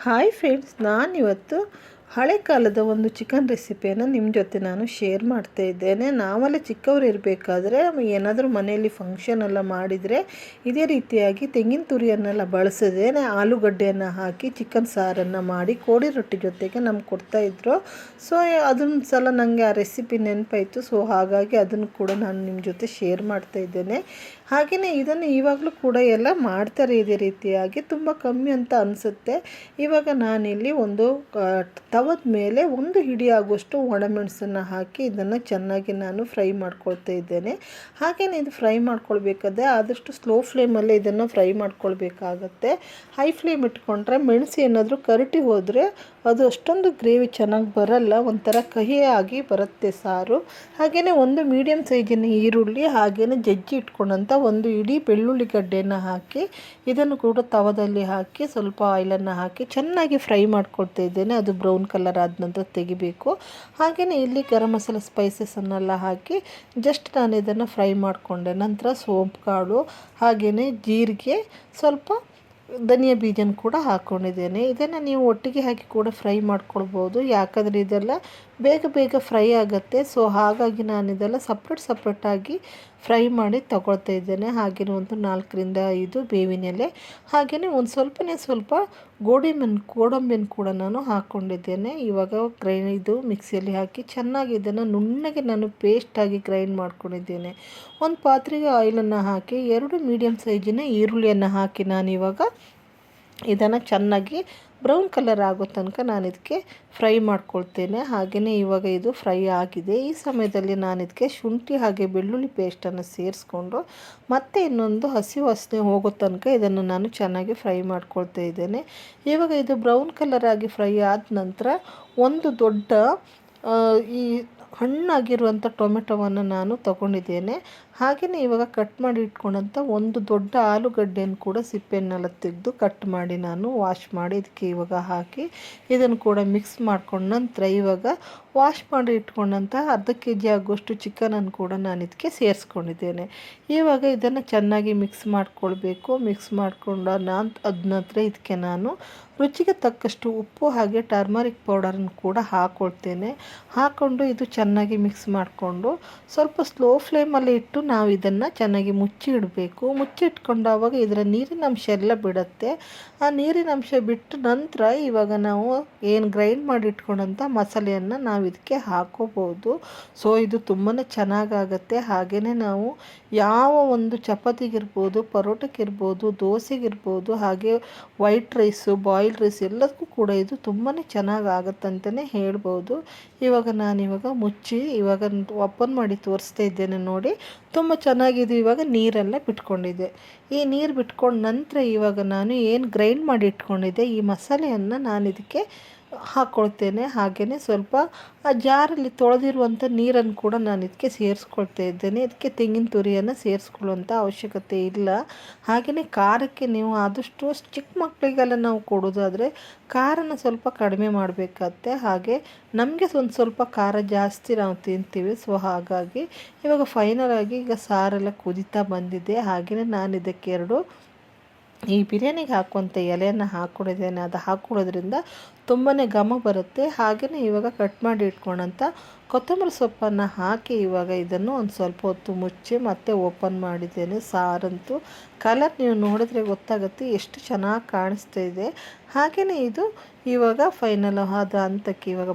Hi friends, ನಾನಿವತ್ತು ಹಳೆ ಕಾಲದ ಒಂದು ಚಿಕನ್ ರೆಸಿಪಿಯನ್ನು ನಿಮ್ಮ ಜೊತೆ ನಾನು ಶೇರ್ ಮಾಡ್ತಾ ಇದ್ದೇನೆ. ನಾವೆಲ್ಲ ಚಿಕ್ಕವರು ಇರಬೇಕಾದ್ರೆ ಏನಾದರೂ ಮನೆಯಲ್ಲಿ ಫಂಕ್ಷನ್ ಎಲ್ಲ ಮಾಡಿದರೆ ಇದೇ ರೀತಿಯಾಗಿ ತೆಂಗಿನ ತುರಿಯನ್ನೆಲ್ಲ ಬಳಸದೇನೆ ಆಲೂಗಡ್ಡೆಯನ್ನು ಹಾಕಿ ಚಿಕನ್ ಸಾರನ್ನು ಮಾಡಿ ಕೋಡಿ ರೊಟ್ಟಿ ಜೊತೆಗೆ ನಮ್ಗೆ ಕೊಡ್ತಾಯಿದ್ರು. ಸೊ ಅದೊಂದು ಸಲ ನನಗೆ ಆ ರೆಸಿಪಿ ನೆನಪಾಯಿತು. ಸೊ ಹಾಗಾಗಿ ಅದನ್ನು ಕೂಡ ನಾನು ನಿಮ್ಮ ಜೊತೆ ಶೇರ್ ಮಾಡ್ತಾ ಇದ್ದೇನೆ. ಹಾಗೆಯೇ ಇದನ್ನು ಇವಾಗಲೂ ಕೂಡ ಎಲ್ಲ ಮಾಡ್ತಾರೆ ಇದೇ ರೀತಿಯಾಗಿ, ತುಂಬ ಕಮ್ಮಿ ಅಂತ ಅನಿಸುತ್ತೆ. ಇವಾಗ ನಾನಿಲ್ಲಿ ಒಂದು ತವದ ಮೇಲೆ ಒಂದು ಹಿಡಿ ಆಗುವಷ್ಟು ಒಣಮೆಣಸನ್ನು ಹಾಕಿ ಇದನ್ನು ಚೆನ್ನಾಗಿ ನಾನು ಫ್ರೈ ಮಾಡ್ಕೊಳ್ತಾ ಇದ್ದೇನೆ. ಹಾಗೆಯೇ ಇದು ಫ್ರೈ ಮಾಡ್ಕೊಳ್ಬೇಕಾದ್ರೆ ಆದಷ್ಟು ಸ್ಲೋ ಫ್ಲೇಮಲ್ಲೇ ಇದನ್ನು ಫ್ರೈ ಮಾಡ್ಕೊಳ್ಬೇಕಾಗತ್ತೆ. ಹೈ ಫ್ಲೇಮ್ ಇಟ್ಕೊಂಡ್ರೆ ಮೆಣಸು ಏನಾದರೂ ಕರಟಿ ಹೋದರೆ ಅದು ಅಷ್ಟೊಂದು ಗ್ರೇವಿ ಚೆನ್ನಾಗಿ ಬರಲ್ಲ, ಒಂಥರ ಕಹಿಯಾಗಿ ಬರುತ್ತೆ ಸಾರು. ಹಾಗೆಯೇ ಒಂದು ಮೀಡಿಯಮ್ ಸೈಜಿನ ಈರುಳ್ಳಿ, ಹಾಗೆಯೇ ಜಜ್ಜಿ ಇಟ್ಕೊಂಡಂಥ ಒಂದು ಇಡೀ ಬೆಳ್ಳುಳ್ಳಿ ಗಡ್ಡೆಯನ್ನು ಹಾಕಿ ಇದನ್ನು ಕೂಡ ತವದಲ್ಲಿ ಹಾಕಿ ಸ್ವಲ್ಪ ಆಯಿಲನ್ನು ಹಾಕಿ ಚೆನ್ನಾಗಿ ಫ್ರೈ ಮಾಡ್ಕೊಳ್ತಾ ಇದ್ದೇನೆ. ಅದು ಬ್ರೌನ್ ಕಲರ್ ಆದ ನಂತರ ತೆಗಿಬೇಕು. ಹಾಗೆಯೇ ಇಲ್ಲಿ ಗರಂ ಮಸಾಲ ಸ್ಪೈಸಸನ್ನೆಲ್ಲ ಹಾಕಿ ಜಸ್ಟ್ ನಾನು ಇದನ್ನು ಫ್ರೈ ಮಾಡಿಕೊಂಡೆ. ನಂತರ ಸೋಂಪು ಕಾಳು, ಹಾಗೆಯೇ ಜೀರಿಗೆ, ಸ್ವಲ್ಪ ಧನಿಯಾ ಬೀಜನ ಕೂಡ ಹಾಕ್ಕೊಂಡಿದ್ದೇನೆ. ಇದನ್ನು ನೀವು ಒಟ್ಟಿಗೆ ಹಾಕಿ ಕೂಡ ಫ್ರೈ ಮಾಡ್ಕೊಳ್ಬೋದು, ಯಾಕಂದರೆ ಇದೆಲ್ಲ ಬೇಗ ಬೇಗ ಫ್ರೈ ಆಗುತ್ತೆ. ಸೊ ಹಾಗಾಗಿ ನಾನು ಇದೆಲ್ಲ ಸಪ್ರೇಟಾಗಿ ಫ್ರೈ ಮಾಡಿ ತಗೊಳ್ತಾ ಇದ್ದೇನೆ. ಹಾಗೆಯೇ ಒಂದು 4-5 ಬೇವಿನ ಎಲೆ, ಹಾಗೆಯೇ ಒಂದು ಸ್ವಲ್ಪ ಗೋಡಂಬಿಯನ್ನು ಕೂಡ ನಾನು ಹಾಕ್ಕೊಂಡಿದ್ದೇನೆ. ಇವಾಗ ಇದು ಮಿಕ್ಸಿಯಲ್ಲಿ ಹಾಕಿ ಚೆನ್ನಾಗಿ ಇದನ್ನು ನುಣ್ಣಗೆ ನಾನು ಪೇಸ್ಟಾಗಿ ಗ್ರೈಂಡ್ ಮಾಡ್ಕೊಂಡಿದ್ದೇನೆ. ಒಂದು ಪಾತ್ರೆಗೆ ಆಯಿಲನ್ನು ಹಾಕಿ 2 ಮೀಡಿಯಮ್ ಸೈಜಿನ ಈರುಳ್ಳಿಯನ್ನು ಹಾಕಿ ನಾನಿವಾಗ ಇದನ್ನು ಚೆನ್ನಾಗಿ ಬ್ರೌನ್ ಕಲರ್ ಆಗೋ ತನಕ ನಾನು ಇದಕ್ಕೆ ಫ್ರೈ ಮಾಡ್ಕೊಳ್ತೇನೆ. ಹಾಗೆಯೇ ಇವಾಗ ಇದು ಫ್ರೈ ಆಗಿದೆ. ಈ ಸಮಯದಲ್ಲಿ ನಾನು ಇದಕ್ಕೆ ಶುಂಠಿ ಹಾಗೆ ಬೆಳ್ಳುಳ್ಳಿ ಪೇಸ್ಟನ್ನು ಸೇರಿಸ್ಕೊಂಡು ಮತ್ತೆ ಇನ್ನೊಂದು ಹಸಿ ವಾಸನೆ ಹೋಗೋ ತನಕ ಇದನ್ನು ನಾನು ಚೆನ್ನಾಗಿ ಫ್ರೈ ಮಾಡ್ಕೊಳ್ತಾ ಇದ್ದೇನೆ. ಇವಾಗ ಇದು ಬ್ರೌನ್ ಕಲರ್ ಆಗಿ ಫ್ರೈ ಆದ ನಂತರ ಒಂದು ದೊಡ್ಡ ಈ ಹಣ್ಣಾಗಿರುವಂಥ ಟೊಮೆಟೊವನ್ನು ನಾನು ತಗೊಂಡಿದ್ದೇನೆ. ಹಾಗೆಯೇ ಇವಾಗ ಕಟ್ ಮಾಡಿ ಇಟ್ಕೊಂಡಂಥ ಒಂದು ದೊಡ್ಡ ಆಲೂಗಡ್ಡೆಯನ್ನು ಕೂಡ ಸಿಪ್ಪೆಯನ್ನೆಲ್ಲ ತೆಗೆದು ಕಟ್ ಮಾಡಿ ನಾನು ವಾಶ್ ಮಾಡಿ ಇದಕ್ಕೆ ಇವಾಗ ಹಾಕಿ ಇದನ್ನು ಕೂಡ ಮಿಕ್ಸ್ ಮಾಡ್ಕೊಂಡ ನಂತರ ಇವಾಗ ವಾಶ್ ಮಾಡಿ ಇಟ್ಕೊಂಡಂಥ ಅರ್ಧ kg ಆಗುವಷ್ಟು ಚಿಕನನ್ನು ಕೂಡ ನಾನು ಇದಕ್ಕೆ ಸೇರಿಸ್ಕೊಂಡಿದ್ದೇನೆ. ಇವಾಗ ಇದನ್ನು ಚೆನ್ನಾಗಿ ಮಿಕ್ಸ್ ಮಾಡ್ಕೊಳ್ಬೇಕು. ಮಿಕ್ಸ್ ಮಾಡಿಕೊಂಡ ಅದ ನಂತರ ಇದಕ್ಕೆ ನಾನು ರುಚಿಗೆ ತಕ್ಕಷ್ಟು ಉಪ್ಪು ಹಾಗೆ ಟರ್ಮರಿಕ್ ಪೌಡರನ್ನು ಕೂಡ ಹಾಕ್ಕೊಳ್ತೇನೆ. ಹಾಕ್ಕೊಂಡು ಇದು ಚೆನ್ನಾಗಿ ಮಿಕ್ಸ್ ಮಾಡಿಕೊಂಡು ಸ್ವಲ್ಪ ಸ್ಲೋ ಫ್ಲೇಮಲ್ಲಿ ಇಟ್ಟು ನಾವು ಇದನ್ನು ಚೆನ್ನಾಗಿ ಮುಚ್ಚಿ ಇಡಬೇಕು. ಮುಚ್ಚಿಟ್ಕೊಂಡಾಗ ಇದರ ನೀರಿನ ಅಂಶ ಎಲ್ಲ ಬಿಡುತ್ತೆ. ಆ ನೀರಿನ ಅಂಶ ಬಿಟ್ಟು ನಂತರ ಇವಾಗ ನಾವು ಏನು ಗ್ರೈಂಡ್ ಮಾಡಿ ಇಟ್ಕೊಂಡಂಥ ಮಸಾಲೆಯನ್ನು ನಾವು ಇದಕ್ಕೆ ಹಾಕೋಬೋದು. ಸೊ ಇದು ತುಂಬಾ ಚೆನ್ನಾಗಾಗತ್ತೆ. ಹಾಗೆಯೇ ನಾವು ಯಾವ ಒಂದು ಚಪಾತಿಗಿರ್ಬೋದು, ಪರೋಟಕ್ಕಿರ್ಬೋದು, ದೋಸೆಗಿರ್ಬೋದು, ಹಾಗೆ ವೈಟ್ ರೈಸು, ಬಾಯ್ಲ್ಡ್ ರೈಸ್ ಎಲ್ಲದಕ್ಕೂ ಕೂಡ ಇದು ತುಂಬಾ ಚೆನ್ನಾಗಾಗತ್ತಂತಲೇ ಹೇಳ್ಬೋದು. ಇವಾಗ ನಾನಿವಾಗ ಮುಚ್ಚಿ ಇವಾಗ ಓಪನ್ ಮಾಡಿ ತೋರಿಸ್ತಾ ಇದ್ದೇನೆ ನೋಡಿ, ತುಂಬ ಚೆನ್ನಾಗಿದೆ. ಇವಾಗ ನೀರೆಲ್ಲ ಬಿಟ್ಕೊಂಡಿದೆ. ಈ ನೀರು ಬಿಟ್ಕೊಂಡ ನಂತರ ಇವಾಗ ನಾನು ಏನು ಗ್ರೈಂಡ್ ಮಾಡಿ ಇಟ್ಕೊಂಡಿದ್ದೆ ಈ ಮಸಾಲೆಯನ್ನು ನಾನು ಇದಕ್ಕೆ ಹಾಕ್ಕೊಳ್ತೇನೆ. ಹಾಗೆಯೇ ಸ್ವಲ್ಪ ಆ ಜಾರಲ್ಲಿ ತೊಳೆದಿರುವಂಥ ನೀರನ್ನು ಕೂಡ ನಾನು ಇದಕ್ಕೆ ಸೇರಿಸ್ಕೊಳ್ತಾ ಇದ್ದೇನೆ. ಇದಕ್ಕೆ ತೆಂಗಿನ ತುರಿಯನ್ನು ಸೇರಿಸ್ಕೊಳ್ಳುವಂಥ ಅವಶ್ಯಕತೆ ಇಲ್ಲ. ಹಾಗೆಯೇ ಖಾರಕ್ಕೆ ನೀವು ಆದಷ್ಟು ಚಿಕ್ಕ ಮಕ್ಕಳಿಗೆಲ್ಲ ನಾವು ಕೊಡೋದಾದರೆ ಖಾರನ ಸ್ವಲ್ಪ ಕಡಿಮೆ ಮಾಡಬೇಕಾಗತ್ತೆ. ಹಾಗೆ ನಮಗೆ ಒಂದು ಸ್ವಲ್ಪ ಖಾರ ಜಾಸ್ತಿ ನಾವು ತಿಂತೀವಿ. ಸೊ ಹಾಗಾಗಿ ಇವಾಗ ಫೈನಲ್ ಆಗಿ ಈಗ ಸಾರೆಲ್ಲ ಕುದೀತಾ ಬಂದಿದೆ. ಹಾಗೆಯೇ ನಾನು ಇದಕ್ಕೆ 2 ಈ ಬಿರಿಯಾನಿಗೆ ಹಾಕುವಂಥ ಎಲೆಯನ್ನು ಹಾಕ್ಕೊಂಡಿದ್ದೇನೆ. ಅದು ಹಾಕ್ಕೊಳ್ಳೋದ್ರಿಂದ ತುಂಬಾ ಘಮ ಬರುತ್ತೆ. ಹಾಗೆಯೇ ಇವಾಗ ಕಟ್ ಮಾಡಿ ಇಟ್ಕೊಂಡಂಥ ಕೊತ್ತಂಬರಿ ಸೊಪ್ಪನ್ನು ಹಾಕಿ ಇವಾಗ ಇದನ್ನು ಒಂದು ಸ್ವಲ್ಪ ಹೊತ್ತು ಮುಚ್ಚಿ ಮತ್ತೆ ಓಪನ್ ಮಾಡಿದ್ದೇನೆ. ಸಾರಂತೂ ಕಲರ್ ನೀವು ನೋಡಿದ್ರೆ ಗೊತ್ತಾಗುತ್ತೆ ಎಷ್ಟು ಚೆನ್ನಾಗಿ ಕಾಣಿಸ್ತಾ ಇದೆ. ಹಾಗೆಯೇ ಇದು ಇವಾಗ ಫೈನಲ್ ಆದ ಹಂತಕ್ಕೆ ಇವಾಗ